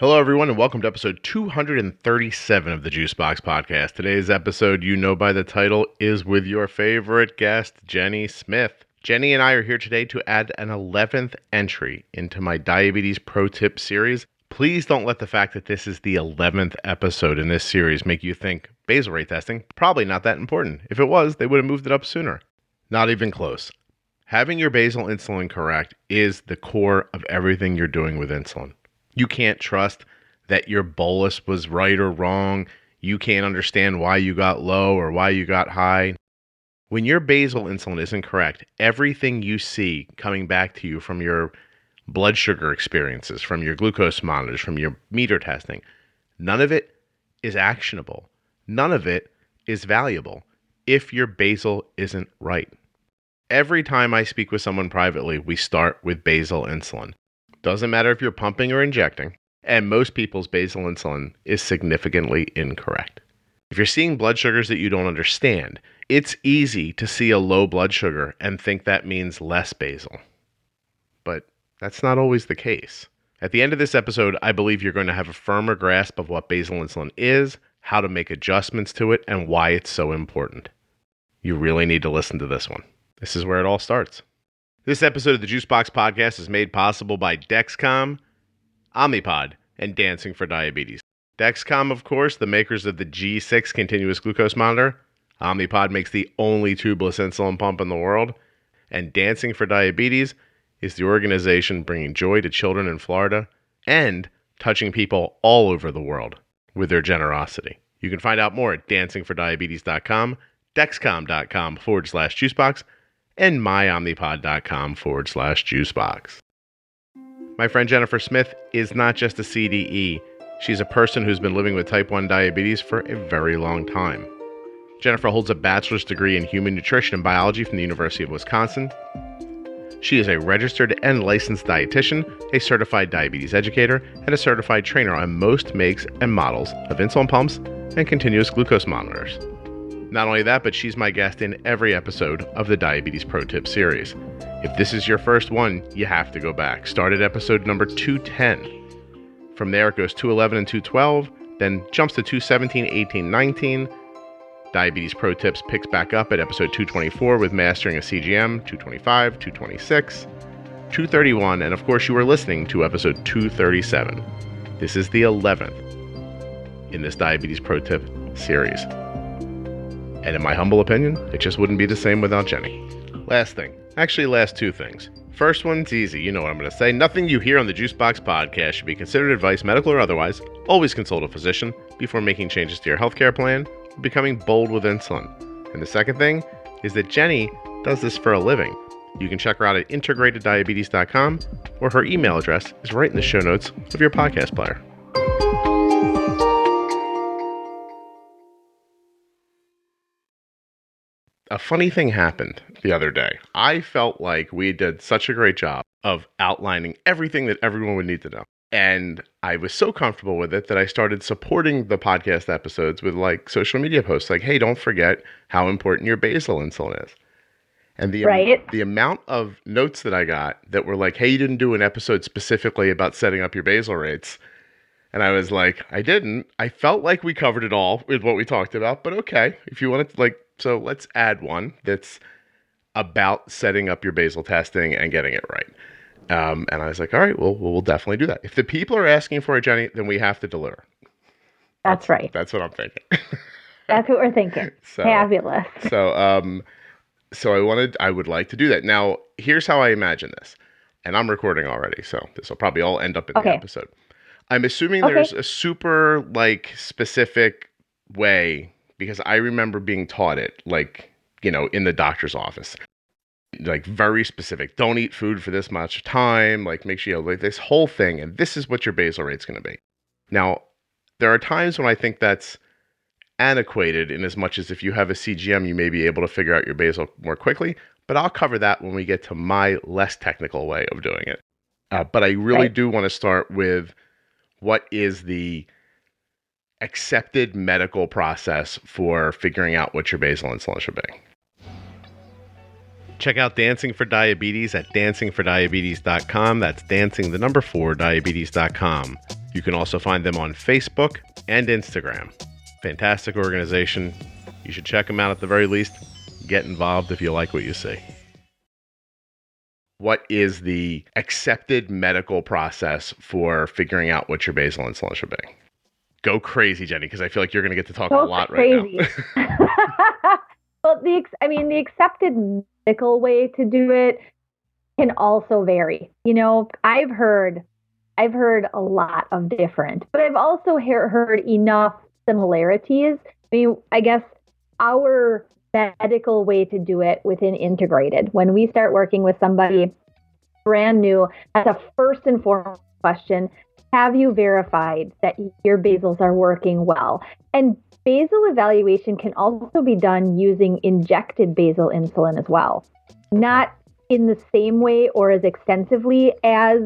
Hello, everyone, and welcome to episode 237 of the Juicebox Podcast. Today's episode, you know by the title, is with your favorite guest, Jenny Smith. Jenny and I are here today to add an 11th entry into my Diabetes Pro Tip series. Please don't let the fact that this is the 11th episode in this series make you think basal rate testing, probably not that important. If it was, they would have moved it up sooner. Not even close. Having your basal insulin correct is the core of everything you're doing with insulin. You can't trust that your bolus was right or wrong. You can't understand why you got low or why you got high. When your basal insulin isn't correct, everything you see coming back to you from your blood sugar experiences, from your glucose monitors, from your meter testing, none of it is actionable. None of it is valuable if your basal isn't right. Every time I speak with someone privately, we start with basal insulin. Doesn't matter if you're pumping or injecting, and most people's basal insulin is significantly incorrect. If you're seeing blood sugars that you don't understand, it's easy to see a low blood sugar and think that means less basal. But that's not always the case. At the end of this episode, I believe you're going to have a firmer grasp of what basal insulin is, how to make adjustments to it, and why it's so important. You really need to listen to this one. This is where it all starts. This episode of the Juicebox Podcast is made possible by Dexcom, Omnipod, and Dancing for Diabetes. Dexcom, of course, the makers of the G6 continuous glucose monitor. Omnipod makes the only tubeless insulin pump in the world. And Dancing for Diabetes is the organization bringing joy to children in Florida and touching people all over the world with their generosity. You can find out more at dancingfordiabetes.com, dexcom.com/juicebox, and myomnipod.com/juicebox. My friend Jennifer Smith is not just a CDE. She's a person who's been living with type 1 diabetes for a very long time. Jennifer holds a bachelor's degree in human nutrition and biology from the University of Wisconsin. She is a registered and licensed dietitian, a certified diabetes educator, and a certified trainer on most makes and models of insulin pumps and continuous glucose monitors. Not only that, but she's my guest in every episode of the Diabetes Pro Tip series. If this is your first one, you have to go back. Start at episode number 210. From there, it goes 211 and 212, then jumps to 217, 18, 19. Diabetes Pro Tips picks back up at episode 224 with Mastering a CGM, 225, 226, 231, and of course you are listening to episode 237. This is the 11th in this Diabetes Pro Tip series. And in my humble opinion, it just wouldn't be the same without Jenny. Last thing. Actually, last two things. First one's easy. You know what I'm going to say. Nothing you hear on the Juicebox Podcast should be considered advice, medical or otherwise. Always consult a physician before making changes to your healthcare plan or becoming bold with insulin. And the second thing is that Jenny does this for a living. You can check her out at integrateddiabetes.com, or her email address is right in the show notes of your podcast player. A funny thing happened the other day. I felt like we did such a great job of outlining everything that everyone would need to know. And I was so comfortable with it that I started supporting the podcast episodes with like social media posts like, hey, don't forget how important your basal insulin is. And the amount of notes that I got that were like, hey, you didn't do an episode specifically about setting up your basal rates. And I was like, I didn't. I felt like we covered it all with what we talked about, but okay, if you want to like, so let's add one that's about setting up your basal testing and getting it right. And I was like, all right, well, we'll definitely do that. If the people are asking for it, Jenny, then we have to deliver. That's right. That's what I'm thinking. That's what we're thinking. Fabulous. So I would like to do that. Now, here's how I imagine this. And I'm recording already, so this will probably all end up in the episode. I'm assuming there's a super like specific way, because I remember being taught it, like, you know, in the doctor's office, like very specific. Don't eat food for this much time. Like, make sure you like this whole thing. And this is what your basal rate's going to be. Now, there are times when I think that's antiquated in as much as if you have a CGM, you may be able to figure out your basal more quickly. But I'll cover that when we get to my less technical way of doing it. But I really do want to start with what is the accepted medical process for figuring out what your basal insulin should be. Check out Dancing for Diabetes at dancingfordiabetes.com. That's dancing, the number 4, diabetes.com. You can also find them on Facebook and Instagram. Fantastic organization. You should check them out at the very least. Get involved if you like what you see. What is the accepted medical process for figuring out what your basal insulin should be? Go crazy, Jenny, because I feel like you're going to get to talk a lot right now. Well, the accepted medical way to do it can also vary. You know, I've heard a lot of different, but I've also heard enough similarities. I mean, I guess our medical way to do it within integrated, when we start working with somebody brand new, that's a first and foremost question. Have you verified that your basals are working well? And basal evaluation can also be done using injected basal insulin as well. Not in the same way or as extensively as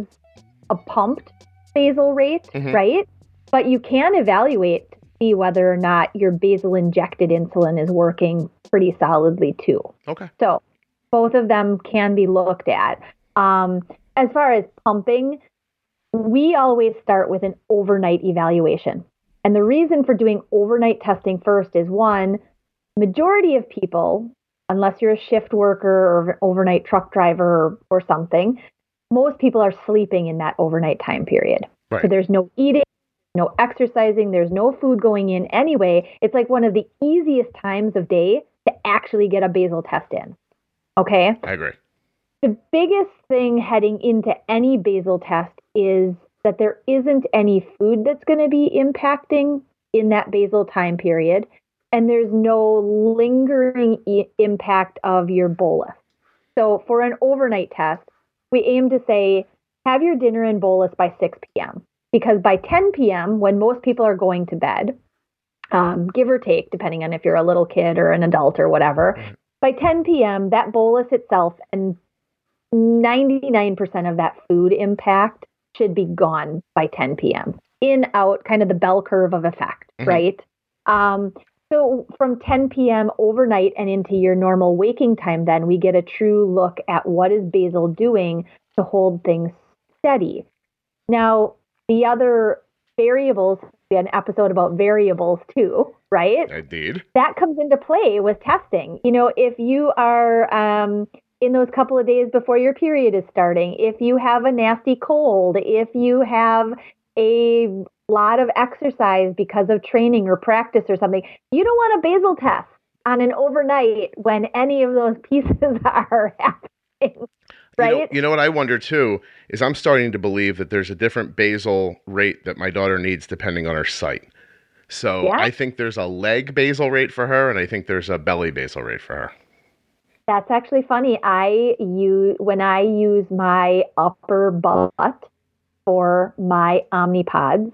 a pumped basal rate, right? But you can evaluate to see whether or not your basal injected insulin is working pretty solidly too. Okay. So both of them can be looked at. As far as pumping, we always start with an overnight evaluation. And the reason for doing overnight testing first is, one, majority of people, unless you're a shift worker or an overnight truck driver or something, most people are sleeping in that overnight time period. Right. So there's no eating, no exercising, there's no food going in anyway. It's like one of the easiest times of day to actually get a basal test in. Okay? I agree. The biggest thing heading into any basal test is that there isn't any food that's going to be impacting in that basal time period, and there's no lingering impact of your bolus. So for an overnight test, we aim to say, have your dinner and bolus by 6 p.m. Because by 10 p.m., when most people are going to bed, give or take, depending on if you're a little kid or an adult or whatever, by 10 p.m., that bolus itself and 99% of that food impact should be gone by 10 p.m. In, out, kind of the bell curve of effect, right? So from 10 p.m. overnight and into your normal waking time, then we get a true look at what is basal doing to hold things steady. Now, the other variables, we had an episode about variables too, right? Indeed. That comes into play with testing. You know, if you are in those couple of days before your period is starting, if you have a nasty cold, if you have a lot of exercise because of training or practice or something, you don't want a basal test on an overnight when any of those pieces are happening, right? You know what I wonder too is I'm starting to believe that there's a different basal rate that my daughter needs depending on her site. So I think there's a leg basal rate for her, and I think there's a belly basal rate for her. That's actually funny. When I use my upper butt for my Omnipods,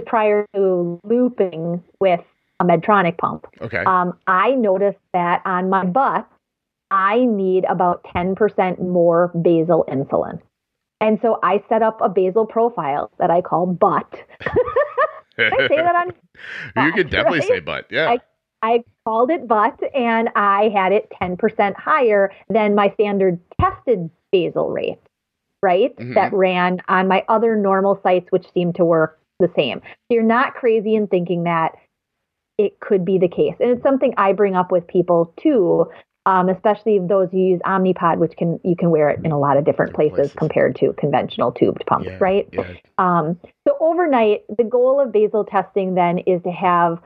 prior to looping with a Medtronic pump, I noticed that on my butt, I need about 10% more basal insulin. And so I set up a basal profile that I call butt. Can I say that on butt, you could definitely say butt, yeah. I called it butt, and I had it 10% higher than my standard tested basal rate, right? That ran on my other normal sites, which seemed to work the same. So you're not crazy in thinking that it could be the case. And it's something I bring up with people too, especially those who use Omnipod, which you can wear it in a lot of different places compared to conventional tubed pumps, right? Yeah. So overnight, the goal of basal testing then is to have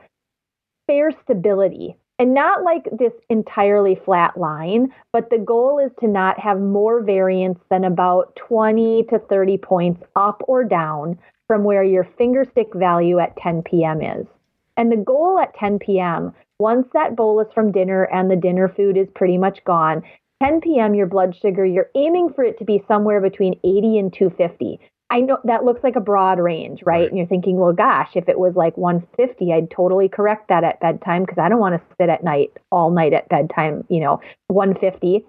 fair stability, and not like this entirely flat line, but the goal is to not have more variance than about 20 to 30 points up or down from where your finger stick value at 10 p.m. is. And the goal at 10 p.m., once that bolus from dinner and the dinner food is pretty much gone, 10 p.m., your blood sugar, you're aiming for it to be somewhere between 80 and 250. I know that looks like a broad range, right? And you're thinking, well, gosh, if it was like 150, I'd totally correct that at bedtime because I don't want to sit at night all night at bedtime, 150.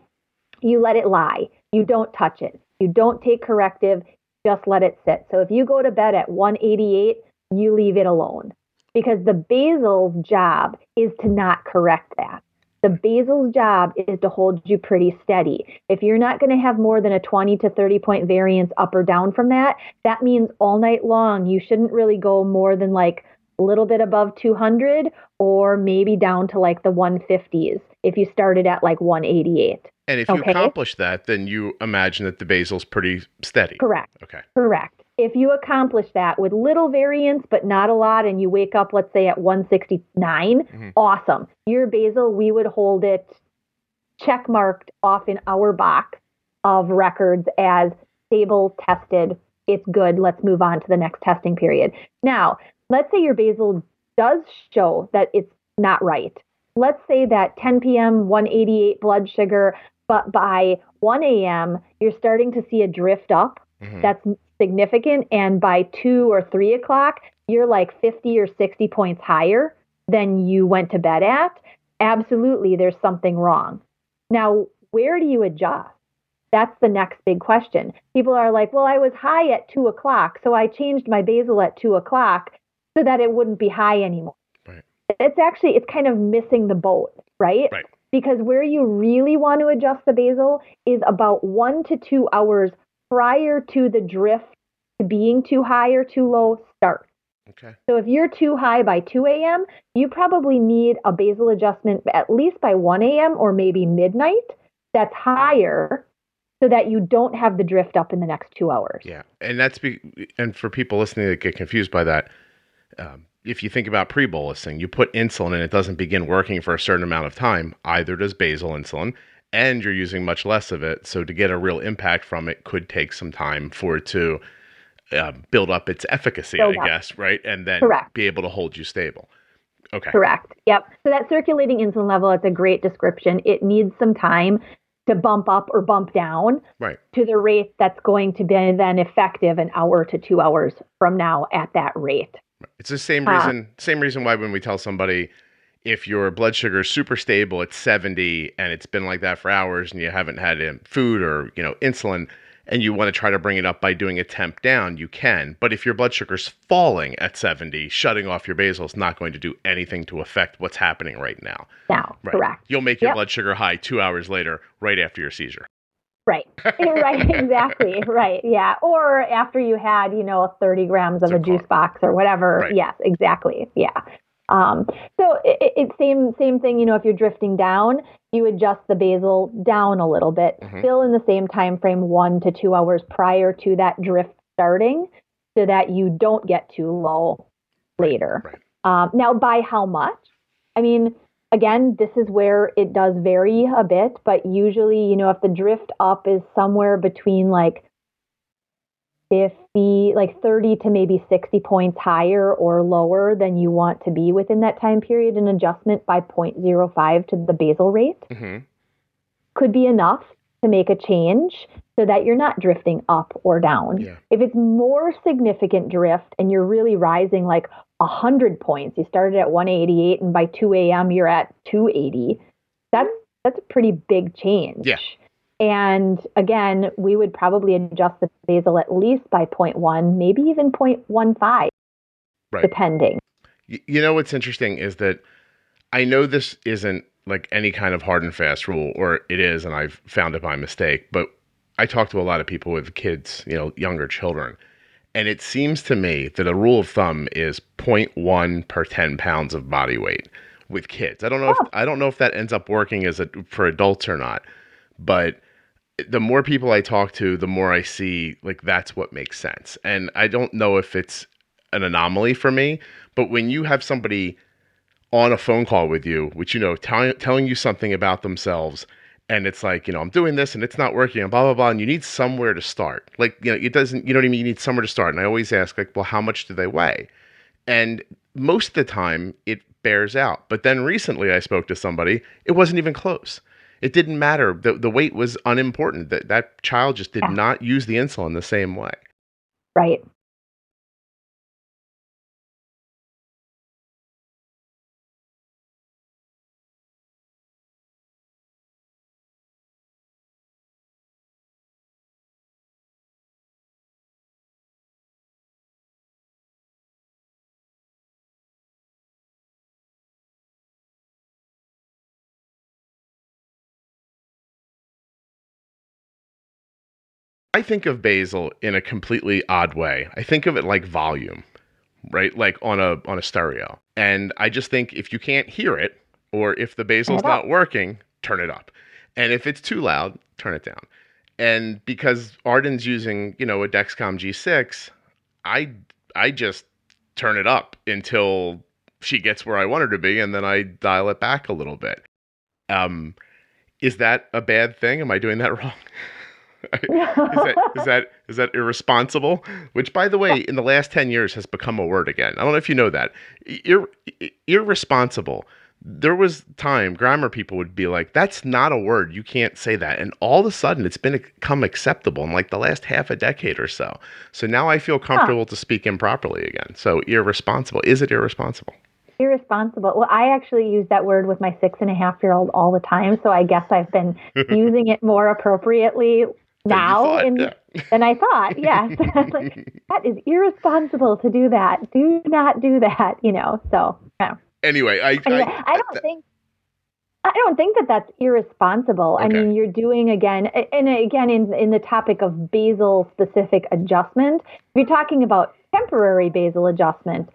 You let it lie. You don't touch it. You don't take corrective. Just let it sit. So if you go to bed at 188, you leave it alone because the basal's job is to not correct that. The basal's job is to hold you pretty steady. If you're not going to have more than a 20 to 30 point variance up or down from that, that means all night long you shouldn't really go more than like a little bit above 200 or maybe down to like the 150s if you started at like 188. And if you accomplish that, then you imagine that the basal's pretty steady. Correct. Okay. Correct. If you accomplish that with little variance, but not a lot, and you wake up, let's say, at 169, awesome. Your basal, we would hold it check marked off in our box of records as stable, tested, it's good, let's move on to the next testing period. Now, let's say your basal does show that it's not right. Let's say that 10 p.m., 188 blood sugar, but by 1 a.m., you're starting to see a drift up. That's significant. And by 2 or 3 o'clock, you're like 50 or 60 points higher than you went to bed at. Absolutely, there's something wrong. Now, where do you adjust? That's the next big question. People are like, well, I was high at 2 o'clock, so I changed my basal at 2 o'clock so that it wouldn't be high anymore. Right. It's kind of missing the boat, right? Right. Because where you really want to adjust the basal is about 1 to 2 hours prior to the drift to being too high or too low start. Okay. So if you're too high by 2 a.m., you probably need a basal adjustment at least by 1 a.m. or maybe midnight that's higher so that you don't have the drift up in the next 2 hours. Yeah. And and for people listening that get confused by that, if you think about pre-bolusing, you put insulin and it doesn't begin working for a certain amount of time, either does basal insulin, and you're using much less of it. So to get a real impact from it could take some time for it to build up its efficacy, I guess, right? And then be able to hold you stable. Okay. Correct. Yep. So that circulating insulin level, it's a great description. It needs some time to bump up or bump down to the rate that's going to be then effective an hour to 2 hours from now at that rate. It's the same reason why when we tell somebody, if your blood sugar is super stable at 70 and it's been like that for hours and you haven't had food or insulin and you want to try to bring it up by doing a temp down, you can. But if your blood sugar's falling at 70, shutting off your basal is not going to do anything to affect what's happening right now. Correct. You'll make your blood sugar high 2 hours later, right after your seizure. Right. Right. Exactly. Right. Yeah. Or after you had, 30 grams of a juice box or whatever. Right. Yes, exactly. Yeah. So it's same thing, if you're drifting down, you adjust the basal down a little bit, still in the same time frame, 1 to 2 hours prior to that drift starting so that you don't get too low later. Right. Now, by how much? I mean, again, this is where it does vary a bit, but usually, if the drift up is somewhere between like 30 to maybe 60 points higher or lower than you want to be within that time period, an adjustment by 0.05 to the basal rate could be enough to make a change so that you're not drifting up or down. Yeah. If it's more significant drift and you're really rising like 100 points, you started at 188 and by 2 a.m. you're at 280, that's a pretty big change. Yeah. And again, we would probably adjust the basal at least by 0.1, maybe even 0.15, depending. What's interesting is that I know this isn't like any kind of hard and fast rule, or it is, and I've found it by mistake, but I talk to a lot of people with kids, younger children, and it seems to me that a rule of thumb is 0.1 per 10 pounds of body weight with kids. I don't know if that ends up working for adults or not, but the more people I talk to, the more I see like that's what makes sense. And I don't know if it's an anomaly for me, but when you have somebody on a phone call with you, which, telling you something about themselves, and it's like, I'm doing this and it's not working and blah, blah, blah. And you need somewhere to start. Like, it doesn't, you know what I mean? You need somewhere to start. And I always ask like, well, how much do they weigh? And most of the time it bears out. But then recently I spoke to somebody, it wasn't even close. It didn't matter. The weight was unimportant. That child just did not use the insulin the same way. Right. I think of basal in a completely odd way. I think of it like volume, right? Like on a stereo. And I just think if you can't hear it, or if the basal's not working, turn it up. And if it's too loud, turn it down. And because Arden's using, a Dexcom G6, I just turn it up until she gets where I want her to be, and then I dial it back a little bit. Is that a bad thing? Am I doing that wrong? Is that irresponsible? Which, by the way, in the last 10 years has become a word again. I don't know if you know that. Irresponsible. There was time grammar people would be like, that's not a word. You can't say that. And all of a sudden it's become acceptable in like the last half a decade or so. So now I feel comfortable to speak improperly again. So irresponsible. Is it irresponsible? Irresponsible. Well, I actually use that word with my 6.5-year-old all the time. So I guess I've been using it more appropriately now than I thought. Yes. Like, that is irresponsible to do that. Do not do that, so. Yeah. Anyway, I don't think that that's irresponsible. Okay. I mean, you're doing in the topic of basal specific adjustment. If you're talking about temporary basal adjustment,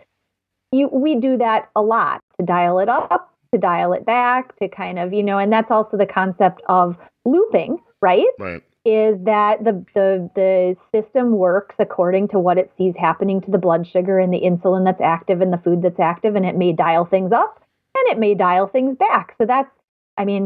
we do that a lot, to dial it up, to dial it back, to kind of, and that's also the concept of looping, right? Right. Is that the system works according to what it sees happening to the blood sugar and the insulin that's active and the food that's active, and it may dial things up and it may dial things back. So that's,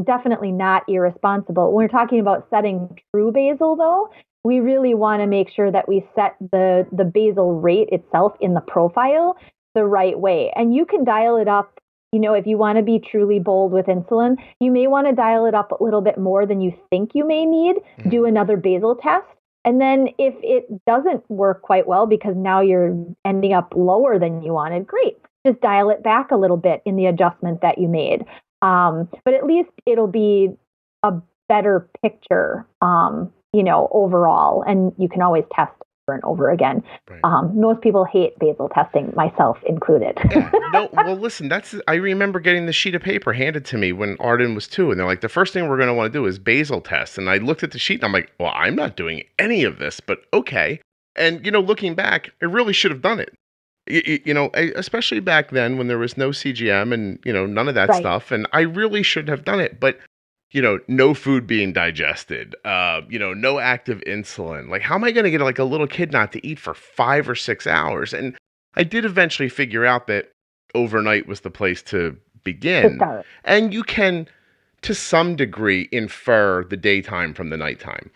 definitely not irresponsible. When we're talking about setting true basal, though, we really want to make sure that we set the basal rate itself in the profile the right way. And you can dial it up. If you want to be truly bold with insulin, you may want to dial it up a little bit more than you think you may need, do another basal test. And then if it doesn't work quite well because now you're ending up lower than you wanted, great. Just dial it back a little bit in the adjustment that you made. But at least it'll be a better picture, overall. And you can always test over and over again. Right. Most people hate basal testing, myself included. Yeah, well, listen, I remember getting the sheet of paper handed to me when Arden was 2, and they're like, the first thing we're going to want to do is basal test. And I looked at the sheet and I'm like, well, I'm not doing any of this, but okay. And, looking back, I really should have done it. Especially back then when there was no CGM and, none of that stuff. And I really should have done it. But no food being digested, no active insulin. Like, how am I going to get like a little kid not to eat for 5 or 6 hours? And I did eventually figure out that overnight was the place to begin. And you can, to some degree, infer the daytime from the nighttime.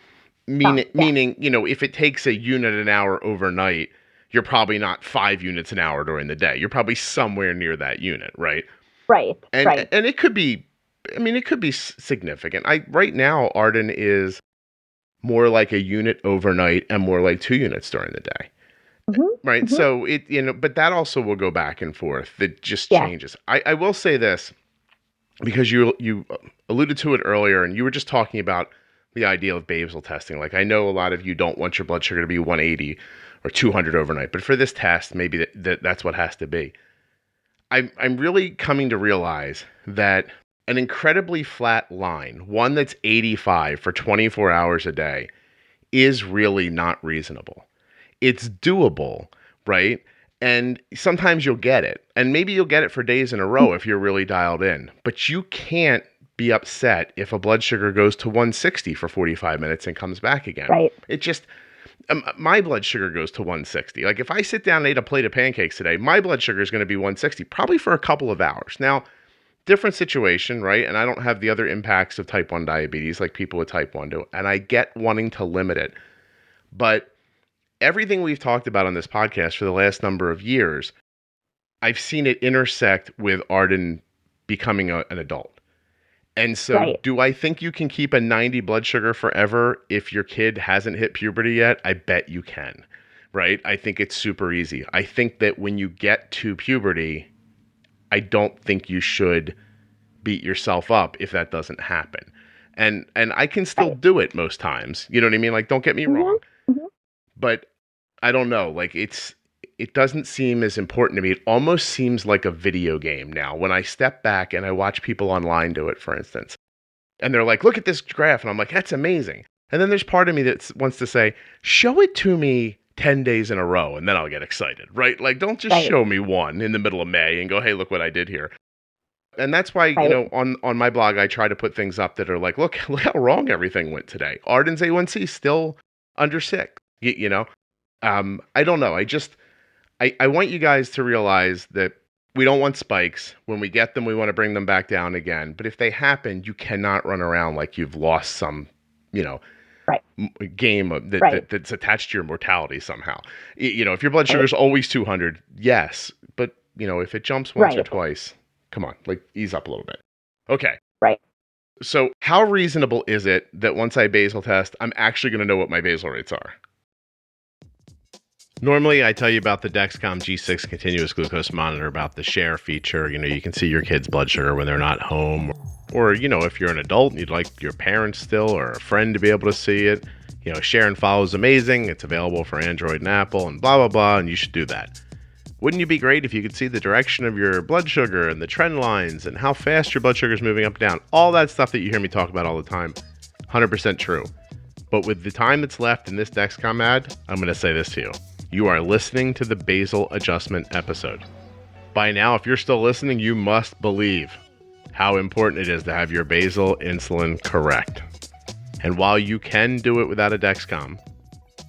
Meaning, if it takes a unit an hour overnight, you're probably not 5 units an hour during the day. You're probably somewhere near that unit, right? Right. And it could be, it could be significant. Right now, Arden is more like a unit overnight and more like 2 units during the day. Mm-hmm. Right. Mm-hmm. So but that also will go back and forth. It just changes. I will say this, because you alluded to it earlier, and you were just talking about the idea of basal testing. Like, I know a lot of you don't want your blood sugar to be 180 or 200 overnight, but for this test, maybe that's what has to be. I'm really coming to realize that an incredibly flat line, one that's 85 for 24 hours a day, is really not reasonable. It's doable, right? And sometimes you'll get it. And maybe you'll get it for days in a row if you're really dialed in. But you can't be upset if a blood sugar goes to 160 for 45 minutes and comes back again. Right. It just, my blood sugar goes to 160. Like, if I sit down and ate a plate of pancakes today, my blood sugar is going to be 160, probably for a couple of hours. Now, different situation, right? And I don't have the other impacts of type 1 diabetes like people with type 1 do. And I get wanting to limit it. But everything we've talked about on this podcast for the last number of years, I've seen it intersect with Arden becoming an adult. And so do I think you can keep a 90 blood sugar forever if your kid hasn't hit puberty yet? I bet you can, right? I think it's super easy. I think that when you get to puberty, I don't think you should beat yourself up if that doesn't happen. And I can still do it most times. You know what I mean? Like, don't get me wrong. Mm-hmm. But I don't know. Like, it doesn't seem as important to me. It almost seems like a video game now when I step back and I watch people online do it, for instance. And they're like, look at this graph. And I'm like, that's amazing. And then there's part of me that wants to say, show it to me 10 days in a row and then I'll get excited, right? Like, don't just show me one in the middle of May and go, hey, look what I did here. And that's why, on my blog, I try to put things up that are like, look how wrong everything went today. Arden's A1C still under 6, I don't know. I want you guys to realize that we don't want spikes. When we get them, we want to bring them back down again. But if they happen, you cannot run around like you've lost some, game that's attached to your mortality somehow. If your blood sugar is always 200, yes. But, if it jumps once or twice, come on, like ease up a little bit. Okay. Right. So how reasonable is it that once I basal test, I'm actually going to know what my basal rates are? Normally, I tell you about the Dexcom G6 continuous glucose monitor, about the share feature. You can see your kid's blood sugar when they're not home. Or, if you're an adult and you'd like your parents still or a friend to be able to see it. Share and follow is amazing. It's available for Android and Apple and blah, blah, blah, and you should do that. Wouldn't it be great if you could see the direction of your blood sugar and the trend lines and how fast your blood sugar is moving up and down? All that stuff that you hear me talk about all the time, 100% true. But with the time that's left in this Dexcom ad, I'm going to say this to you. You are listening to the basal adjustment episode. By now, if you're still listening, you must believe how important it is to have your basal insulin correct. And while you can do it without a Dexcom,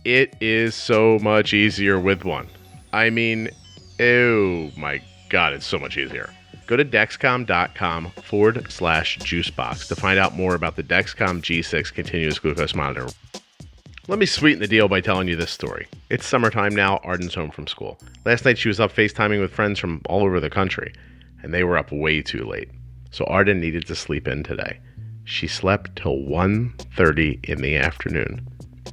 it is so much easier with one. I mean, oh my God, it's so much easier. Go to dexcom.com/juicebox to find out more about the Dexcom G6 continuous glucose monitor. Let me sweeten the deal by telling you this story. It's summertime now. Arden's home from school. Last night she was up FaceTiming with friends from all over the country, and they were up way too late. So Arden needed to sleep in today. She slept till 1:30 in the afternoon,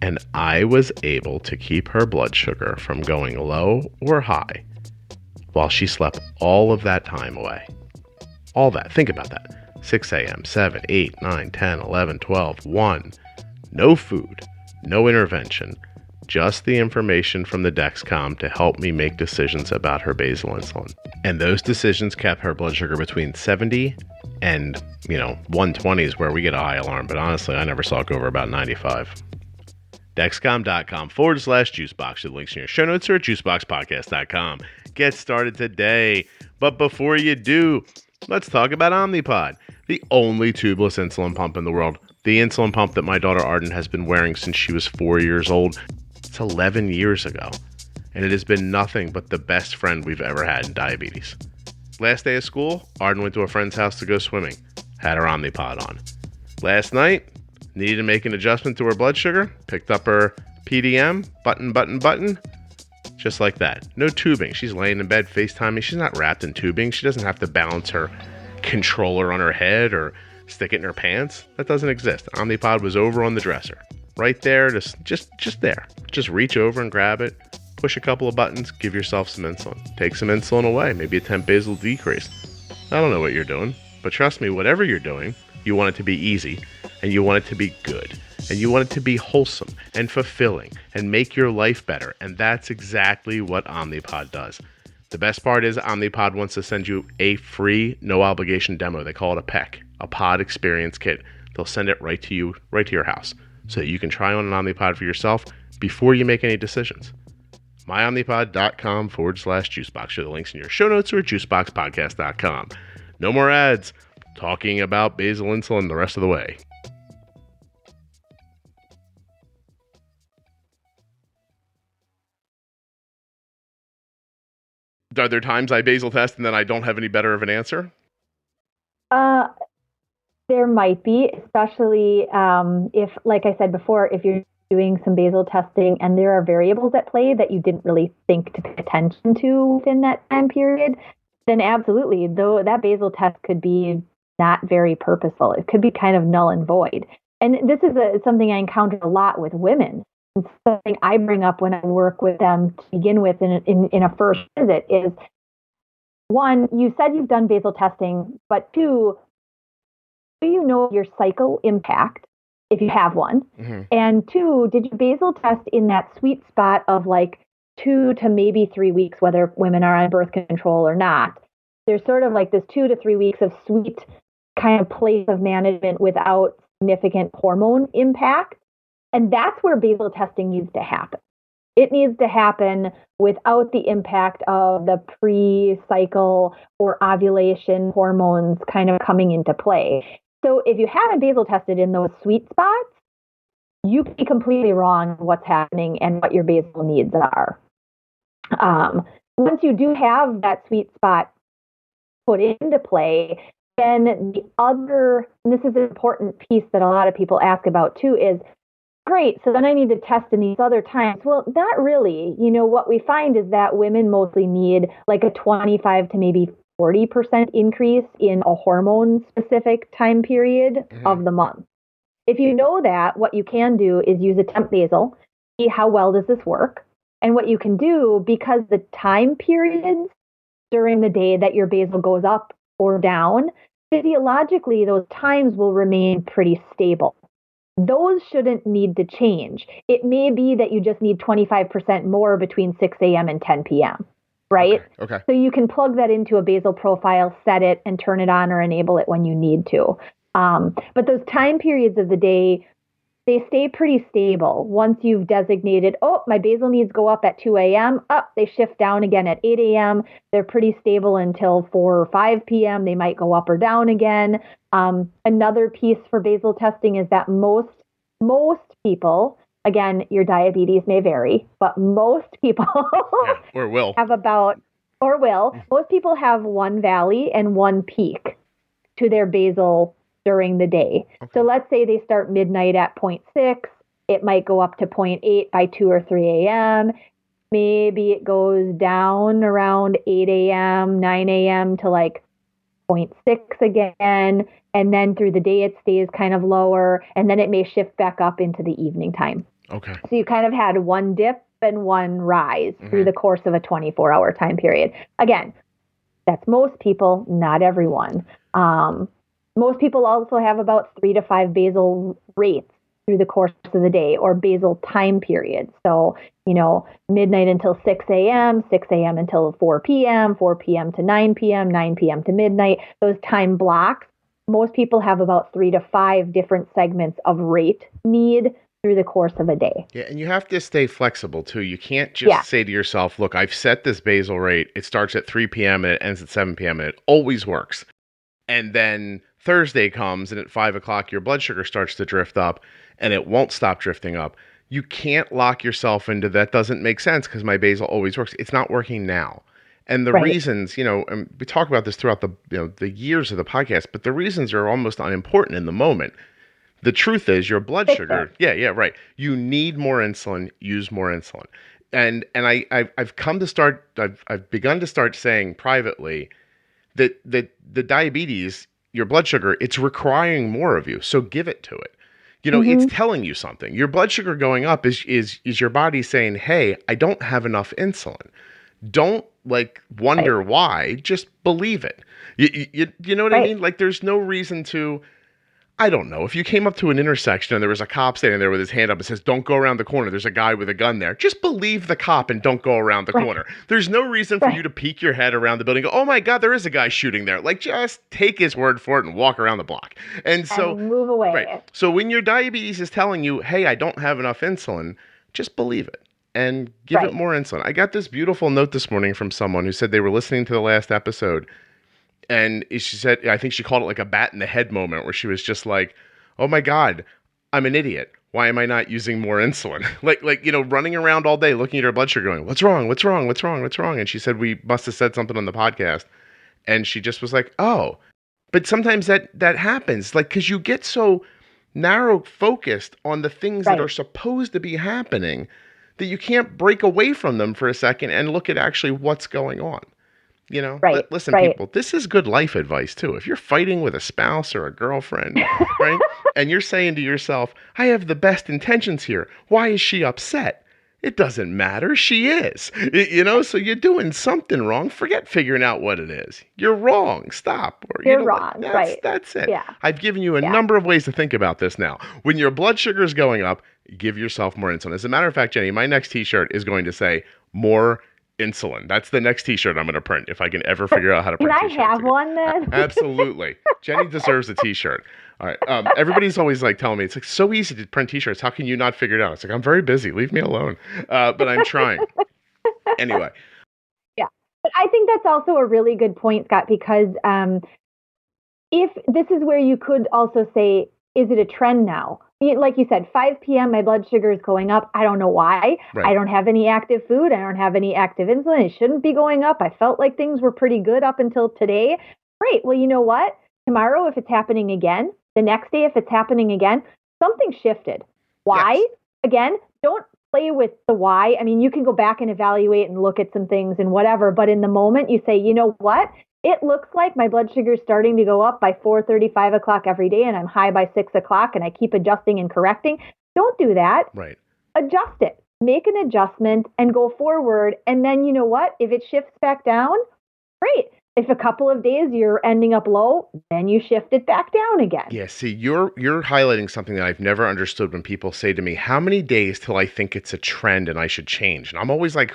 and I was able to keep her blood sugar from going low or high while she slept all of that time away. All that. Think about that. 6 a.m., 7, 8, 9, 10, 11, 12, 1. No food. No intervention, just the information from the Dexcom to help me make decisions about her basal insulin. And those decisions kept her blood sugar between 70 and, 120 is where we get a high alarm. But honestly, I never saw it go over about 95. Dexcom.com/juicebox. The links in your show notes or at juiceboxpodcast.com. Get started today. But before you do, let's talk about Omnipod, the only tubeless insulin pump in the world. The insulin pump that my daughter Arden has been wearing since she was 4 years old. It's 11 years ago. And it has been nothing but the best friend we've ever had in diabetes. Last day of school, Arden went to a friend's house to go swimming. Had her Omnipod on. Last night, needed to make an adjustment to her blood sugar. Picked up her PDM, button. Just like that. No tubing. She's laying in bed FaceTiming. She's not wrapped in tubing. She doesn't have to balance her controller on her head or stick it in her pants. That doesn't exist. Omnipod was over on the dresser. Right there, just there. Just reach over and grab it, push a couple of buttons, give yourself some insulin. Take some insulin away, maybe a temp basal decrease. I don't know what you're doing, but trust me, whatever you're doing, you want it to be easy, and you want it to be good, and you want it to be wholesome and fulfilling and make your life better, and that's exactly what Omnipod does. The best part is Omnipod wants to send you a free, no-obligation demo. They call it a PEC, a Pod Experience Kit. They'll send it right to you, right to your house, so that you can try on an Omnipod for yourself before you make any decisions. myomnipod.com/juicebox. Show the links in your show notes or at juiceboxpodcast.com. No more ads. Talking about basal insulin the rest of the way. Are there times I basal test and then I don't have any better of an answer? There might be, especially if, like I said before, if you're doing some basal testing and there are variables at play that you didn't really think to pay attention to within that time period, then absolutely, though that basal test could be not very purposeful. It could be kind of null and void. And this is something I encounter a lot with women. And something I bring up when I work with them to begin with in a first visit is, one, you said you've done basal testing, but two, do you know your cycle impact if you have one? Mm-hmm. And two, did you basal test in that sweet spot of like 2 to maybe 3 weeks, whether women are on birth control or not? There's sort of like this 2 to 3 weeks of sweet kind of place of management without significant hormone impact. And that's where basal testing needs to happen. It needs to happen without the impact of the pre-cycle or ovulation hormones kind of coming into play. So if you haven't basal tested in those sweet spots, you can be completely wrong on what's happening and what your basal needs are. Once you do have that sweet spot put into play, then the other, and this is an important piece that a lot of people ask about too, is great, so then I need to test in these other times. Well, not really. What we find is that women mostly need like a 25 to maybe 40% increase in a hormone-specific time period of the month. If you know that, what you can do is use a temp basal, see how well does this work. And what you can do, because the time periods during the day that your basal goes up or down, physiologically, those times will remain pretty stable. Those shouldn't need to change. It may be that you just need 25% more between 6 a.m. and 10 p.m., right? Okay. So you can plug that into a basal profile, set it, and turn it on or enable it when you need to. But those time periods of the day, they stay pretty stable. Once you've designated, my basal needs go up at 2 a.m., they shift down again at 8 a.m. They're pretty stable until 4 or 5 p.m. They might go up or down again. Another piece for basal testing is that most people, again, your diabetes may vary, but most people most people have one valley and one peak to their basal during the day. Okay. So let's say they start midnight at 0.6. It might go up to 0.8 by 2 or 3 a.m. Maybe it goes down around 8 a.m., 9 a.m. to like 0.6 again. And then through the day, it stays kind of lower. And then it may shift back up into the evening time. Okay. So you kind of had one dip and one rise through the course of a 24-hour time period. Again, that's most people, not everyone. Most people also have about 3 to 5 basal rates through the course of the day, or basal time periods. So, midnight until 6 a.m., 6 a.m. until 4 p.m., 4 p.m. to 9 p.m., 9 p.m. to midnight. Those time blocks, most people have about 3 to 5 different segments of rate need through the course of a day. Yeah, and you have to stay flexible too. You can't just say to yourself, look, I've set this basal rate. It starts at 3 p.m. and it ends at 7 p.m. and it always works. And then Thursday comes and at 5 o'clock, your blood sugar starts to drift up and it won't stop drifting up. You can't lock yourself into that doesn't make sense because my basal always works. It's not working now. And the reasons, and we talk about this throughout the years of the podcast, but the reasons are almost unimportant in the moment. The truth is your blood sugar. Yeah, right. You need more insulin, use more insulin. And I've begun to start saying privately that the diabetes, your blood sugar, it's requiring more of you. So give it to it. It's telling you something. Your blood sugar going up is your body saying, hey, I don't have enough insulin. Don't wonder why, just believe it. You know what I mean? Like there's no reason to, I don't know. If you came up to an intersection and there was a cop standing there with his hand up and says, don't go around the corner, there's a guy with a gun there. Just believe the cop and don't go around the corner. There's no reason for you to peek your head around the building and go, oh my God, there is a guy shooting there. Just take his word for it and walk around the block. And move away. Right. So when your diabetes is telling you, hey, I don't have enough insulin, just believe it and give it more insulin. I got this beautiful note this morning from someone who said they were listening to the last episode. And she said, I think she called it like a bat in the head moment where she was just like, oh my God, I'm an idiot. Why am I not using more insulin? Running around all day looking at her blood sugar going, what's wrong? What's wrong? What's wrong? What's wrong? And she said, we must have said something on the podcast. And she just was like, oh, but sometimes that happens. Cause you get so narrow focused on the things that are supposed to be happening that you can't break away from them for a second and look at actually what's going on. Listen, people, this is good life advice too. If you're fighting with a spouse or a girlfriend, right? And you're saying to yourself, I have the best intentions here. Why is she upset? It doesn't matter. She is, so you're doing something wrong. Forget figuring out what it is. You're wrong. Stop. Or, you're wrong. That's it. Yeah. I've given you a number of ways to think about this now. When your blood sugar is going up, give yourself more insulin. As a matter of fact, Jenny, my next t-shirt is going to say more insulin. That's the next t-shirt I'm going to print if I can ever figure out how to print Can I t-shirts have again. one then? Absolutely. Jenny deserves a t-shirt. All right. Everybody's always like telling me, it's like so easy to print t-shirts. How can you not figure it out? It's like, I'm very busy. Leave me alone. But I'm trying. Anyway. Yeah. But I think that's also a really good point, Scott, because if this is where you could also say, is it a trend now? Like you said, 5 p.m., my blood sugar is going up. I don't know why. Right. I don't have any active food. I don't have any active insulin. It shouldn't be going up. I felt like things were pretty good up until today. Great. Well, you know what? Tomorrow, if it's happening again, the next day, if it's happening again, something shifted. Why? Yes. Again, don't play with the why. I mean, you can go back and evaluate and look at some things and whatever, but in the moment you say, you know what? It looks like my blood sugar is starting to go up by 4:30, 5 o'clock every day, and I'm high by 6 o'clock, and I keep adjusting and correcting. Don't do that. Right. Adjust it. Make an adjustment and go forward. And then, you know what? If it shifts back down, great. If a couple of days you're ending up low, then you shift it back down again. Yeah, see, you're highlighting something that I've never understood when people say to me, how many days till I think it's a trend and I should change? And I'm always like,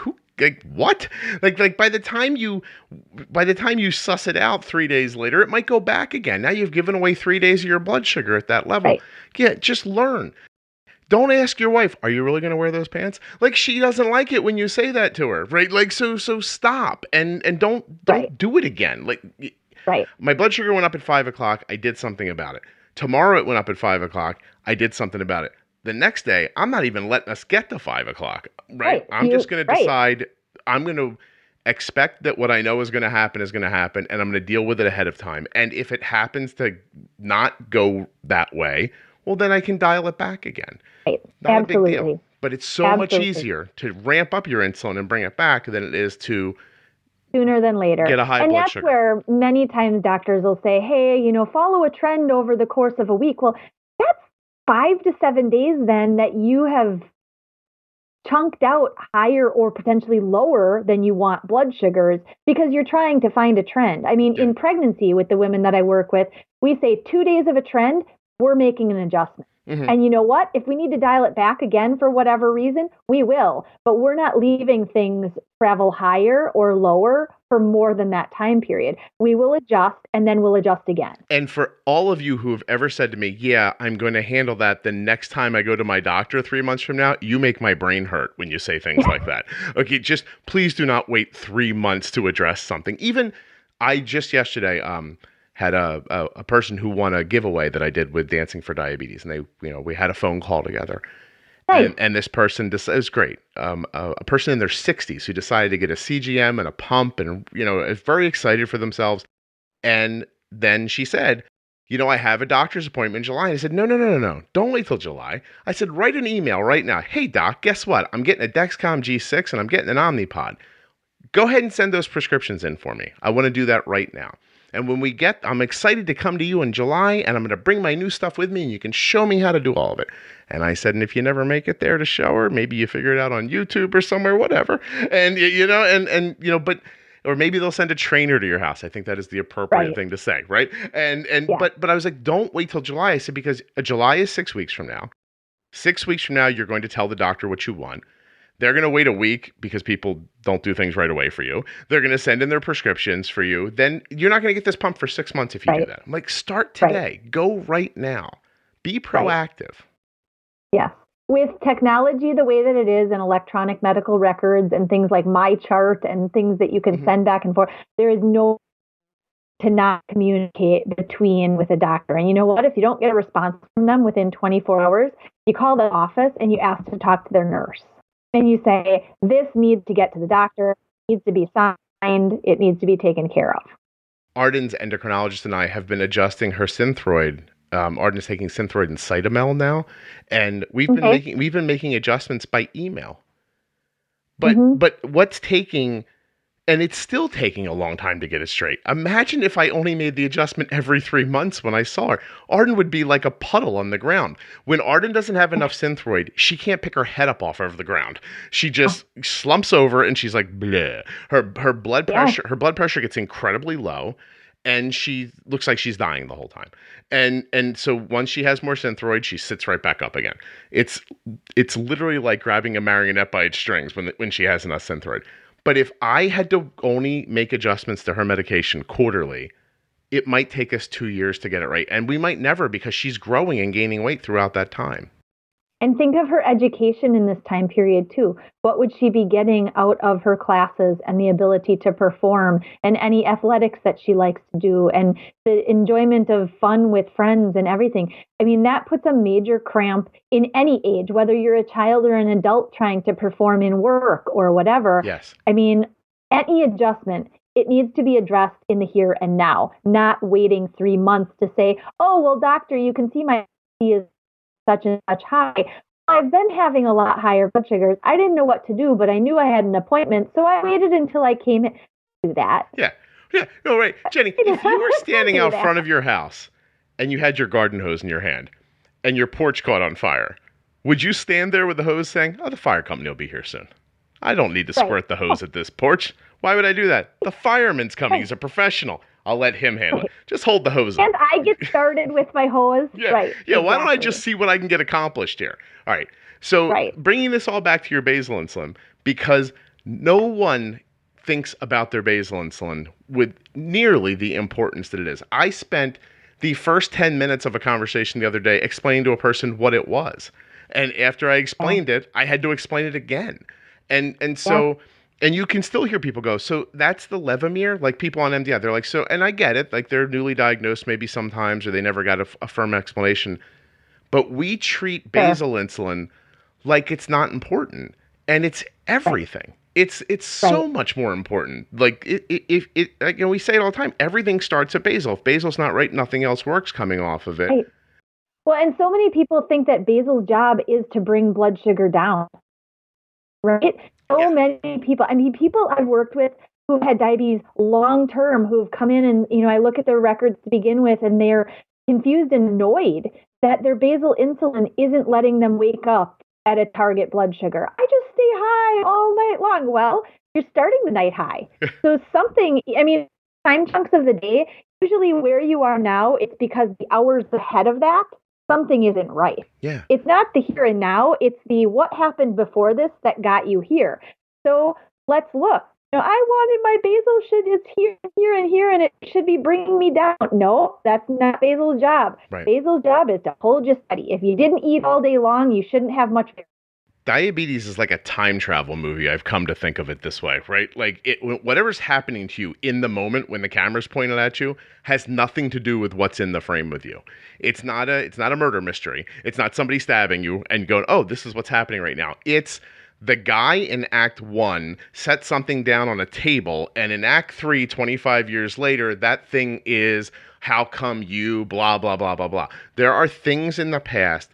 what? Like by the time you suss it out 3 days later, it might go back again. Now you've given away 3 days of your blood sugar at that level. Right. Yeah, just learn. Don't ask your wife, are you really going to wear those pants? Like, she doesn't like it when you say that to her, right? Like, so stop and don't Right. do it again. Like, Right. my blood sugar went up at 5 o'clock. I did something about it. Tomorrow it went up at 5 o'clock. I did something about it. The next day, I'm not even letting us get to 5 o'clock, right? I'm just going to decide, I'm going to expect that what I know is going to happen, and I'm going to deal with it ahead of time. And if it happens to not go that way, well, then I can dial it back again. Right. Not Absolutely. a big deal. But it's so much easier to ramp up your insulin and bring it back than it is to sooner than later. Get a high and blood that's sugar. where many times doctors will say, hey, follow a trend over the course of a week. Well, that's 5 to 7 days then that you have chunked out higher or potentially lower than you want blood sugars because you're trying to find a trend. I mean, in pregnancy with the women that I work with, we say 2 days of a trend, we're making an adjustment. Mm-hmm. And you know what? If we need to dial it back again for whatever reason, we will. But we're not leaving things travel higher or lower for more than that time period. We will adjust and then we'll adjust again. And for all of you who have ever said to me, yeah, I'm going to handle that the next time I go to my doctor 3 months from now, you make my brain hurt when you say things like that. Okay, just please do not wait 3 months to address something. Even I just yesterday had a person who won a giveaway that I did with Dancing for Diabetes, and we had a phone call together. Nice. And this person, it was great. A person in their 60s who decided to get a CGM and a pump, and is very excited for themselves. And then she said, I have a doctor's appointment in July. And I said, no, don't wait till July. I said, write an email right now. Hey doc, guess what? I'm getting a Dexcom G6 and I'm getting an Omnipod. Go ahead and send those prescriptions in for me. I want to do that right now. And when I'm excited to come to you in July, and I'm going to bring my new stuff with me, and you can show me how to do all of it. And I said, and if you never make it there to show her, maybe you figure it out on YouTube or somewhere, whatever. And, but, or maybe they'll send a trainer to your house. I think that is the appropriate thing to say, right? But I was like, don't wait till July. I said, because July is 6 weeks from now. 6 weeks from now, you're going to tell the doctor what you want. They're going to wait a week because people don't do things right away for you. They're going to send in their prescriptions for you. Then you're not going to get this pump for 6 months if you do that. I'm like, start today. Go right now. Be proactive. Yeah. With technology the way that it is, and electronic medical records and things like My Chart and things that you can send back and forth, there is no to not communicate with a doctor. And you know what? If you don't get a response from them within 24 hours, you call the office and you ask to talk to their nurse. And you say, this needs to get to the doctor, it needs to be signed, it needs to be taken care of. Arden's endocrinologist and I have been adjusting her Synthroid. Arden is taking Synthroid and Cytomel now, and we've been making adjustments by email. But what's taking, and it's still taking a long time to get it straight. Imagine if I only made the adjustment every 3 months when I saw her. Arden would be like a puddle on the ground. When Arden doesn't have enough Synthroid, she can't pick her head up off of the ground. She just slumps over and she's like, bleh. Her blood pressure gets incredibly low, and she looks like she's dying the whole time. And so once she has more Synthroid, she sits right back up again. It's literally like grabbing a marionette by its strings when she has enough Synthroid. But if I had to only make adjustments to her medication quarterly, it might take us 2 years to get it right. And we might never, because she's growing and gaining weight throughout that time. And think of her education in this time period too. What would she be getting out of her classes and the ability to perform and any athletics that she likes to do and the enjoyment of fun with friends and everything? I mean, that puts a major cramp in any age, whether you're a child or an adult trying to perform in work or whatever. Yes. I mean, any adjustment, it needs to be addressed in the here and now, not waiting 3 months to say, oh, well, doctor, you can see my is such and such high. I've been having a lot higher blood sugars. I didn't know what to do, but I knew I had an appointment, so I waited until I came in to do that. Yeah. No, right. Jenny, if you were standing out front of your house and you had your garden hose in your hand and your porch caught on fire, would you stand there with the hose saying, oh, the fire company will be here soon. I don't need to squirt the hose at this porch. Why would I do that? The fireman's coming. He's a professional. I'll let him handle it. Just hold the hose up. And I get started with my hose. Yeah. Right. Yeah. Why don't I just see what I can get accomplished here? All right. So bringing this all back to your basal insulin, because no one thinks about their basal insulin with nearly the importance that it is. I spent the first 10 minutes of a conversation the other day explaining to a person what it was. And after I explained it, I had to explain it again. And so... And you can still hear people go, so that's the Levemir? Like people on MDI, they're like, so, and I get it, like they're newly diagnosed maybe sometimes, or they never got a firm explanation. But we treat basal insulin like it's not important, and it's everything. It's so much more important. Like we say it all the time, everything starts at basal. If basal's not right, nothing else works coming off of it. Right. Well, and so many people think that basal's job is to bring blood sugar down. Right? So many people, I mean, people I've worked with who've had diabetes long term, who've come in and, I look at their records to begin with and they're confused and annoyed that their basal insulin isn't letting them wake up at a target blood sugar. I just stay high all night long. Well, you're starting the night high. So time chunks of the day, usually where you are now, it's because the hours ahead of that, something isn't right. Yeah. It's not the here and now. It's the what happened before this that got you here. So let's look. I wanted my basal it's here, and here, and it should be bringing me down. No, that's not basal's job. Right. Basal's job is to hold you steady. If you didn't eat all day long, you shouldn't have much. Diabetes is like a time travel movie. I've come to think of it this way, right? Like whatever's happening to you in the moment when the camera's pointed at you has nothing to do with what's in the frame with you. It's not a murder mystery. It's not somebody stabbing you and going, oh, this is what's happening right now. It's the guy in Act 1 set something down on a table, and in Act 3, 25 years later, that thing is how come you, blah, blah, blah, blah, blah. There are things in the past.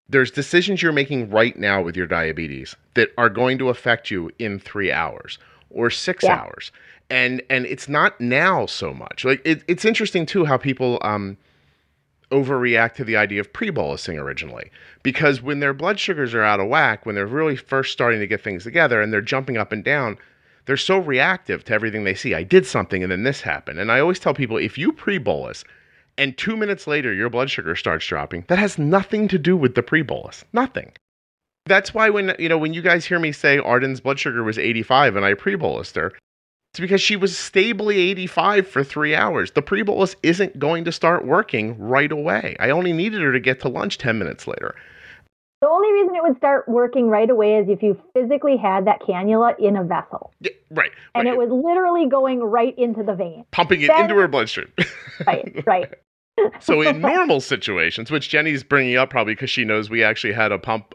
There's decisions you're making right now with your diabetes that are going to affect you in 3 hours or 6 hours. And it's not now so much. Like it's interesting too how people overreact to the idea of pre-bolusing originally, because when their blood sugars are out of whack, when they're really first starting to get things together and they're jumping up and down, they're so reactive to everything they see. I did something and then this happened. And I always tell people, if you pre-bolus and 2 minutes later your blood sugar starts dropping, that has nothing to do with the pre-bolus. Nothing. That's why when you guys hear me say Arden's blood sugar was 85 and I pre-bolused her, it's because she was stably 85 for 3 hours. The pre-bolus isn't going to start working right away. I only needed her to get to lunch 10 minutes later. The only reason it would start working right away is if you physically had that cannula in a vessel. Yeah, right. And it was literally going right into the vein. Pumping it into her bloodstream. Right. So in normal situations, which Jenny's bringing up probably because she knows we actually had a pump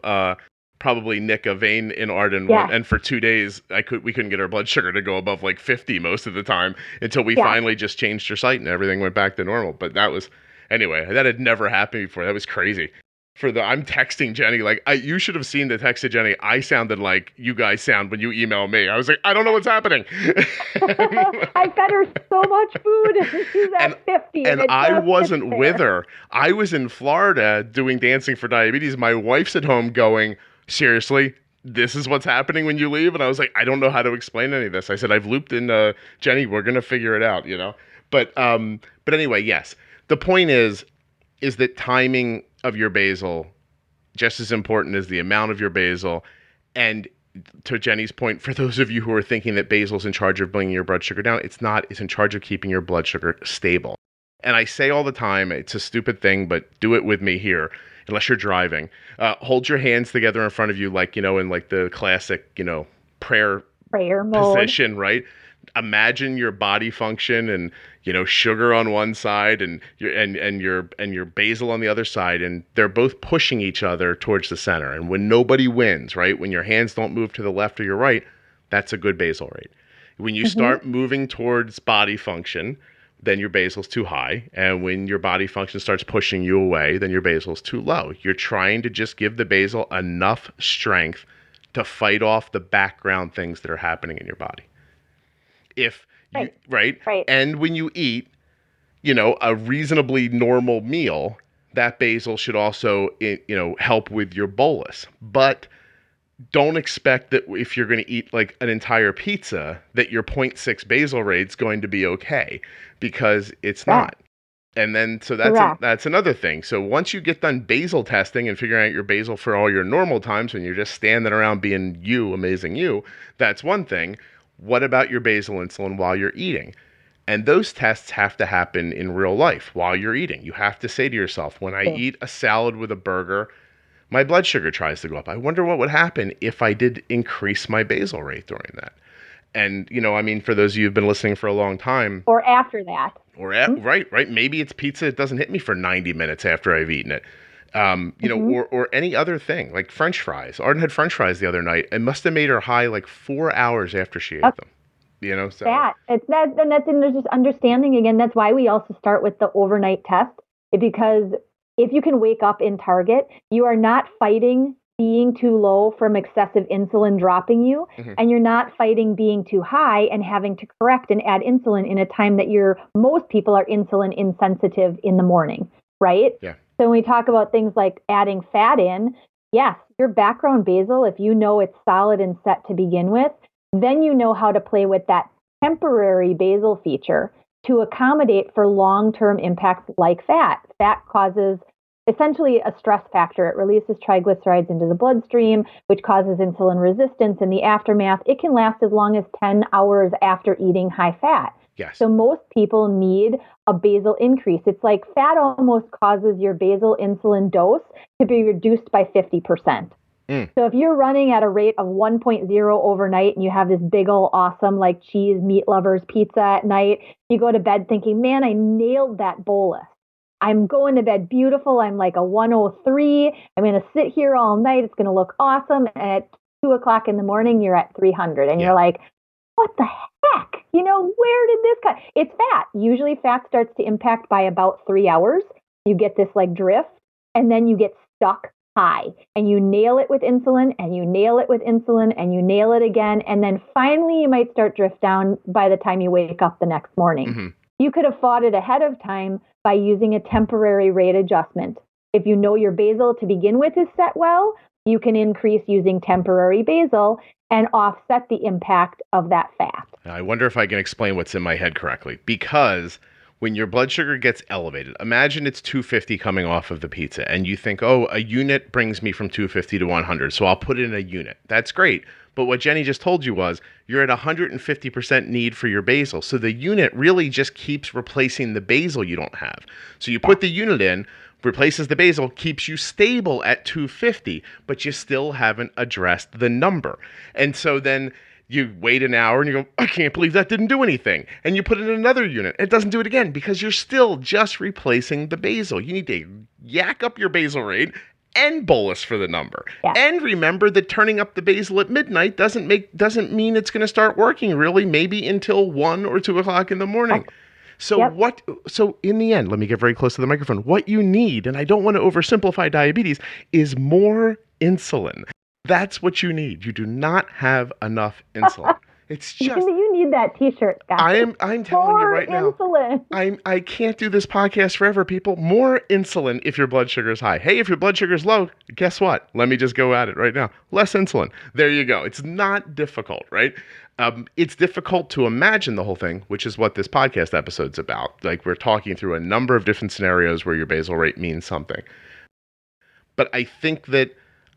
probably nick a vein in Arden, and for 2 days we couldn't get her blood sugar to go above like 50 most of the time until we finally just changed her site and everything went back to normal. But that had never happened before. That was crazy. I'm texting Jenny like, you should have seen the text to Jenny. I sounded like you guys sound when you email me. I was like, I don't know what's happening. I fed her so much food and she's at 50. And I wasn't with her. I was in Florida doing Dancing for Diabetes. My wife's at home going, seriously, this is what's happening when you leave? And I was like, I don't know how to explain any of this. I said, I've looped in Jenny. We're going to figure it out, But anyway, yes. The point is that timing of your basal just as important as the amount of your basal. And to Jenny's point, for those of you who are thinking that basal's in charge of bringing your blood sugar down, it's not. It's in charge of keeping your blood sugar stable. And I say all the time, it's a stupid thing, but do it with me here, unless you're driving. Hold your hands together in front of you, like, in like the classic, prayer mode position, right? Imagine your body function and, sugar on one side and your basal on the other side, and they're both pushing each other towards the center. And when nobody wins, right? When your hands don't move to the left or your right, that's a good basal rate. When you start moving towards body function, then your basal's too high. And when your body function starts pushing you away, then your basal's too low. You're trying to just give the basal enough strength to fight off the background things that are happening in your body. Right. And when you eat, a reasonably normal meal, that basal should also, help with your bolus. But don't expect that if you're going to eat like an entire pizza, that your 0.6 basal rate's going to be okay, because it's not. And then, so that's another thing. So once you get done basal testing and figuring out your basal for all your normal times when you're just standing around being you, amazing you, that's one thing. What about your basal insulin while you're eating? And those tests have to happen in real life while you're eating. You have to say to yourself, when I eat a salad with a burger, my blood sugar tries to go up. I wonder what would happen if I did increase my basal rate during that. And, for those of you who've been listening for a long time. Or after that. Right. Maybe it's pizza. It doesn't hit me for 90 minutes after I've eaten it. Or any other thing, like French fries. Arden had French fries the other night. It must have made her high like 4 hours after she ate them. So that's just understanding again. That's why we also start with the overnight test, because if you can wake up in target, you are not fighting being too low from excessive insulin dropping you, and you're not fighting being too high and having to correct and add insulin in a time that most people are insulin insensitive in the morning, right? Yeah. So when we talk about things like adding fat in, yes, your background basal, if you know it's solid and set to begin with, then you know how to play with that temporary basal feature to accommodate for long-term impacts like fat. Fat causes essentially a stress factor. It releases triglycerides into the bloodstream, which causes insulin resistance in the aftermath. It can last as long as 10 hours after eating high fat. Yes. So most people need a basal increase. It's like fat almost causes your basal insulin dose to be reduced by 50%. So if you're running at a rate of 1.0 overnight and you have this big old awesome like cheese meat lovers pizza at night, you go to bed thinking, man, I nailed that bolus. I'm going to bed beautiful. I'm like a 103. I'm going to sit here all night. It's going to look awesome. And at 2 o'clock in the morning, you're at 300. And you're like, what the heck? Where did this come? It's fat. Usually fat starts to impact by about 3 hours. You get this like drift, and then you get stuck high, and you nail it with insulin, and you nail it with insulin, and you nail it again. And then finally you might start drift down by the time you wake up the next morning. You could have fought it ahead of time by using a temporary rate adjustment. If you know your basal to begin with is set well, you can increase using temporary basal and offset the impact of that fat. I wonder if I can explain what's in my head correctly. Because when your blood sugar gets elevated, imagine it's 250 coming off of the pizza, and you think, oh, a unit brings me from 250 to 100, so I'll put in a unit. That's great. But what Jenny just told you was you're at 150% need for your basal. So the unit really just keeps replacing the basal you don't have. So you put the unit in, replaces the basal, keeps you stable at 250, but you still haven't addressed the number. And so then you wait an hour and you go, I can't believe that didn't do anything. And you put in another unit. It doesn't do it again because you're still just replacing the basal. You need to yak up your basal rate and bolus for the number. Yeah. And remember that turning up the basal at midnight doesn't mean it's going to start working really maybe until 1 or 2 o'clock in the morning. So in the end, let me get very close to the microphone. What you need, and I don't want to oversimplify diabetes, is more insulin. That's what you need. You do not have enough insulin. It's just you need that T-shirt, guys. I'm telling you right insulin. now. I can't do this podcast forever, people. More insulin if your blood sugar is high. Hey, if your blood sugar is low, guess what? Let me just go at it right now. Less insulin. There you go. It's not difficult, right? It's difficult to imagine the whole thing, which is what this podcast episode's about. Like, we're talking through a number of different scenarios where your basal rate means something. But I think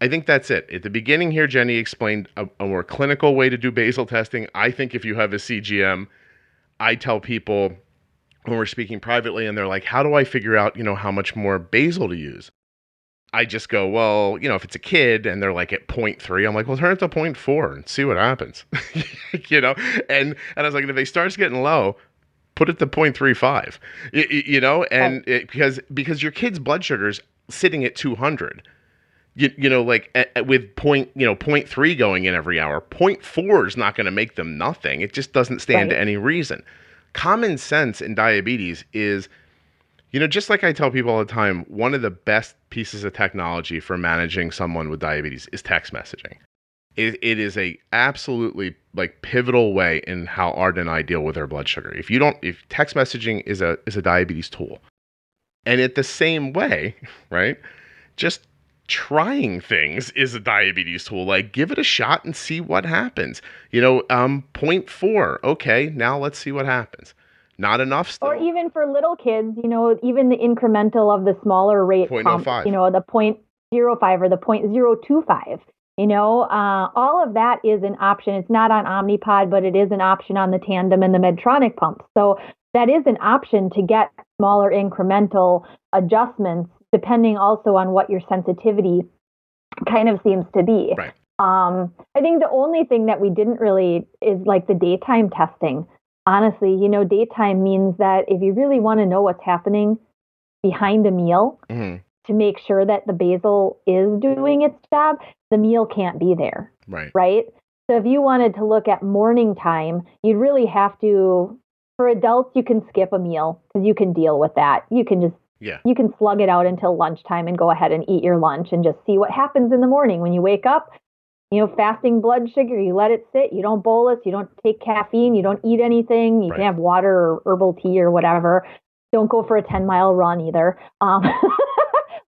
I think that's it. At the beginning here, Jenny explained a more clinical way to do basal testing. I think if you have a CGM, I tell people when we're speaking privately and they're like, how do I figure out, how much more basal to use? I just go, well, if it's a kid and they're like at 0.3, I'm like, well, turn it to 0.4 and see what happens, and I was like, if they start getting low, put it to 0.35, and because your kid's blood sugar's sitting at 200, with 0.3 going in every hour, 0.4 is not going to make them nothing. It just doesn't stand to any reason. Common sense in diabetes is, just like I tell people all the time, one of the best pieces of technology for managing someone with diabetes is text messaging. It is a absolutely pivotal way in how Arden and I deal with our blood sugar. If text messaging is a diabetes tool, and in the same way, right, just trying things is a diabetes tool. Give it a shot and see what happens. 0.4. Okay, now let's see what happens. Not enough still. Or even for little kids, even the incremental of the smaller rate pump, the 0.05 or the 0.025. All of that is an option. It's not on Omnipod, but it is an option on the Tandem and the Medtronic pumps. So that is an option to get smaller incremental adjustments, depending also on what your sensitivity kind of seems to be. Right. I think the only thing that we didn't really is the daytime testing. Honestly, daytime means that if you really want to know what's happening behind a meal, to make sure that the basal is doing its job, the meal can't be there. Right? So if you wanted to look at morning time, you'd really have to, for adults, you can skip a meal because you can deal with that. You can just, you can slug it out until lunchtime and go ahead and eat your lunch and just see what happens in the morning when you wake up. Fasting blood sugar, you let it sit, you don't bolus, you don't take caffeine, you don't eat anything, you can have water or herbal tea or whatever. Don't go for a 10-mile run either.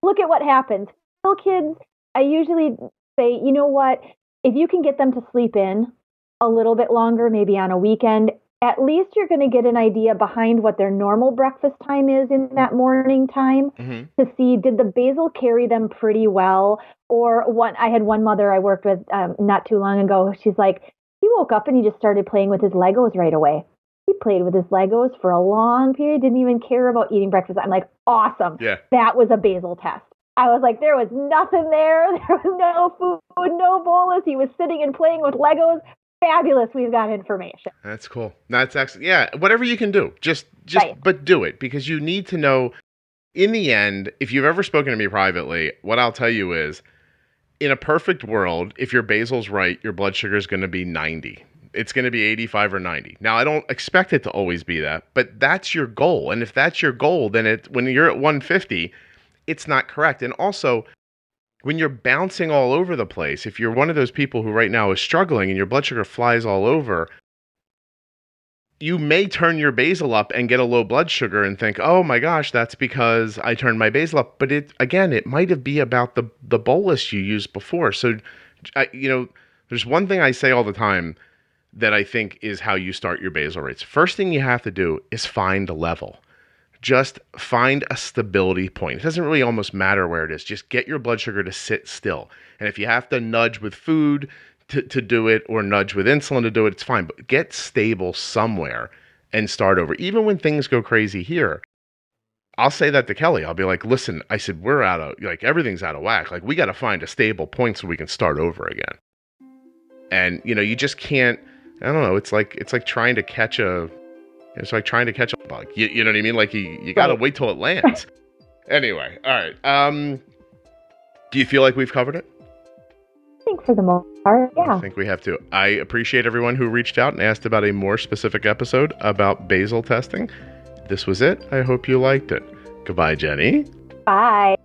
Look at what happens. Little kids, I usually say, you know what, if you can get them to sleep in a little bit longer, maybe on a weekend, at least you're going to get an idea behind what their normal breakfast time is in that morning time to see, did the basal carry them pretty well? Or I had one mother I worked with not too long ago. She's like, he woke up and he just started playing with his Legos right away. He played with his Legos for a long period, didn't even care about eating breakfast. I'm like, awesome. Yeah. That was a basal test. I was like, there was nothing there. There was no food, no bolus. He was sitting and playing with Legos. Fabulous. We've got information. That's cool. That's actually, whatever you can do, just but do it, because you need to know in the end. If you've ever spoken to me privately, what I'll tell you is, in a perfect world, if your basal's right, your blood sugar is going to be 90. It's going to be 85 or 90. Now, I don't expect it to always be that, but that's your goal. And if that's your goal, then when you're at 150, it's not correct. And also, when you're bouncing all over the place, if you're one of those people who right now is struggling and your blood sugar flies all over, you may turn your basal up and get a low blood sugar and think, oh my gosh, that's because I turned my basal up. But it might be about the bolus you used before. So, there's one thing I say all the time that I think is how you start your basal rates. First thing you have to do is find a level. Just find a stability point. It doesn't really almost matter where it is. Just get your blood sugar to sit still. And if you have to nudge with food to do it, or nudge with insulin to do it, it's fine. But get stable somewhere and start over. Even when things go crazy here, I'll say that to Kelly. I'll be like, listen, I said, we're out of, everything's out of whack. We got to find a stable point so we can start over again. And, you just can't, I don't know. It's like trying to catch a bug. You know what I mean? You got to wait till it lands. Anyway, all right. Do you feel like we've covered it? I think for the most part, yeah. I think we have to. I appreciate everyone who reached out and asked about a more specific episode about basal testing. This was it. I hope you liked it. Goodbye, Jenny. Bye.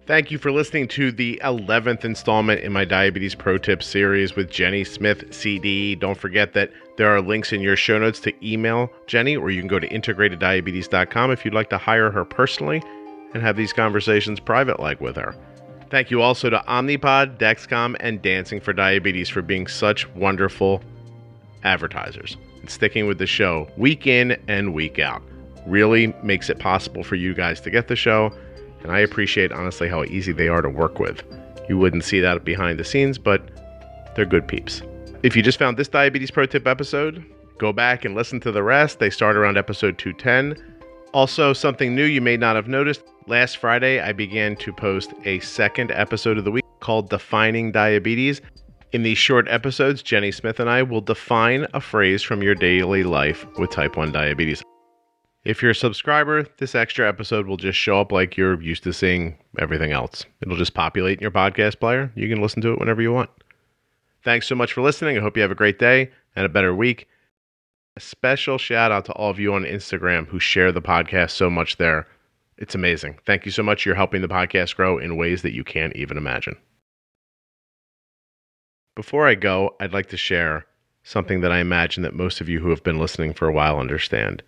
Thank you for listening to the 11th installment in my Diabetes Pro Tips series with Jenny Smith, CD. Don't forget that there are links in your show notes to email Jenny, or you can go to integrateddiabetes.com if you'd like to hire her personally and have these conversations private with her. Thank you also to Omnipod, Dexcom, and Dancing for Diabetes for being such wonderful advertisers and sticking with the show week in and week out. Really makes it possible for you guys to get the show. And I appreciate, honestly, how easy they are to work with. You wouldn't see that behind the scenes, but they're good peeps. If you just found this Diabetes Pro Tip episode, go back and listen to the rest. They start around episode 210. Also, something new you may not have noticed. Last Friday, I began to post a second episode of the week called Defining Diabetes. In these short episodes, Jenny Smith and I will define a phrase from your daily life with type 1 diabetes. If you're a subscriber, this extra episode will just show up like you're used to seeing everything else. It'll just populate in your podcast player. You can listen to it whenever you want. Thanks so much for listening. I hope you have a great day and a better week. A special shout out to all of you on Instagram who share the podcast so much there. It's amazing. Thank you so much. You're helping the podcast grow in ways that you can't even imagine. Before I go, I'd like to share something that I imagine that most of you who have been listening for a while understand.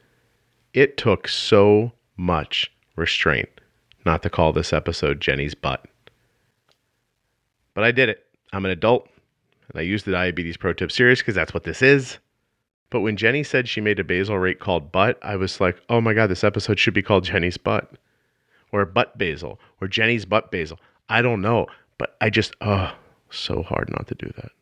It took so much restraint not to call this episode Jenny's Butt. But I did it. I'm an adult, and I use the Diabetes Pro Tip series because that's what this is. But when Jenny said she made a basal rate called Butt, I was like, oh my God, this episode should be called Jenny's Butt. Or Butt Basal. Or Jenny's Butt Basal. I don't know. But I just, so hard not to do that.